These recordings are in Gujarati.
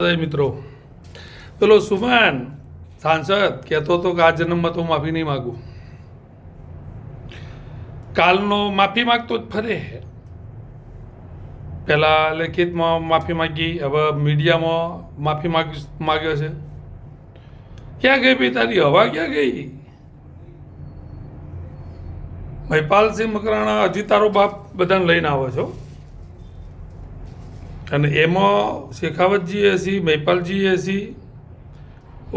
મિત્રો પેલો સુમન સાંસદ કહેતો હતો કે આ જન્મમાં તો માફી નહીં માગું. કાલનો માફી માગતો જ ફરે. પહેલા લેખિતમાં માફી માગી, હવે મીડિયામાં માફી માગ્યો છે. ક્યાં ગઈ ભાઈ તારી હવા, ક્યાં ગઈ? મહિપાલસિંહ મકરાણા હજી તારો બાપ બધાને લઈને આવે છો, અને એમાં શેખાવતજીએ હસી, મહિપાલજીએ હસી.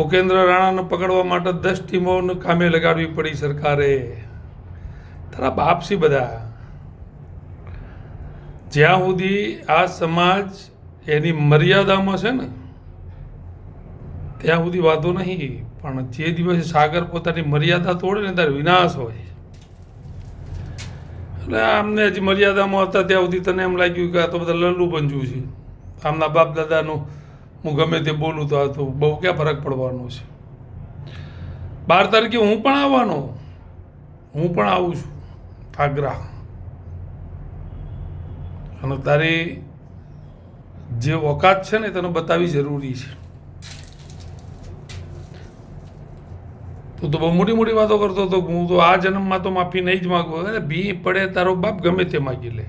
ઉપેન્દ્ર રાણાને પકડવા માટે 10 ટીમોને કામે લગાડવી પડી સરકારે. તારા બાપ છે બધા. જ્યાં સુધી આ સમાજ એની મર્યાદામાં છે ને ત્યાં સુધી વાંધો નહીં, પણ જે દિવસે સાગર પોતાની મર્યાદા તોડે ને ત્યારે વિનાશ હોય. એટલે આમને હજી મર્યાદામાં હતા ત્યાં સુધી તને એમ લાગ્યું કે આ તો બધા લલ્લુ પંજુ છે. આમના બાપ દાદાનું હું ગમે તે બોલું તો આ તો બહુ ક્યાં ફરક પડવાનો છે. 12 તારીખે હું પણ આવવાનો, હું પણ આવું છું આગ્રા. અને તારી જે ઓકાત છે ને તને બતાવવી જરૂરી છે. તું તો બહુ મોટી મોટી વાતો કરતો હતો. હું તો આ જન્મમાં તો માફી નહીં જ માગું. અરે ભી પડે તારો બાપ ગમે તે માગી લે,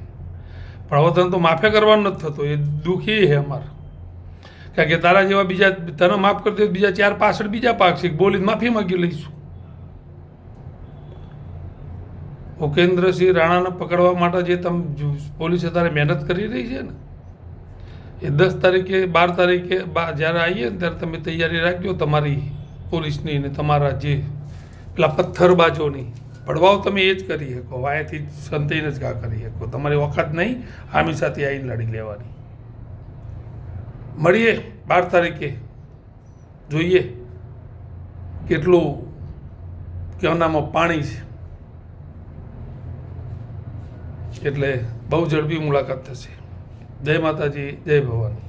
પણ હવે તને તો માફે કરવાનો નથી થતો. એ દુઃખી છે અમારે, કારણ કે તારા જેવા બીજા તને માફ કરી દે, બીજા 4 પાછળ બીજા પાકશે બોલીને માફી માગી લઈશું. ઉપેન્દ્રસિંહ રાણાને પકડવા માટે જે તમે પોલીસે તારે મહેનત કરી રહી છે ને, એ 10 તારીખે 12 તારીખે જ્યારે આવીએ ને ત્યારે તમે તૈયારી રાખજો તમારી પોલીસની ને તમારા જે પેલા પથ્થરબાજોની. પડવાઓ તમે એ જ કરી શકો, વાયાથી સંતાઈને જ ઘા કરી શકો. તમારી વખત નહીં આમી સાથે આવીને લડી લેવાની. મળીએ 12 તારીખે, જોઈએ કેટલું કેનામાં પાણી છે. એટલે બહુ ઝડપી મુલાકાત થશે. જય માતાજી, જય ભવાની.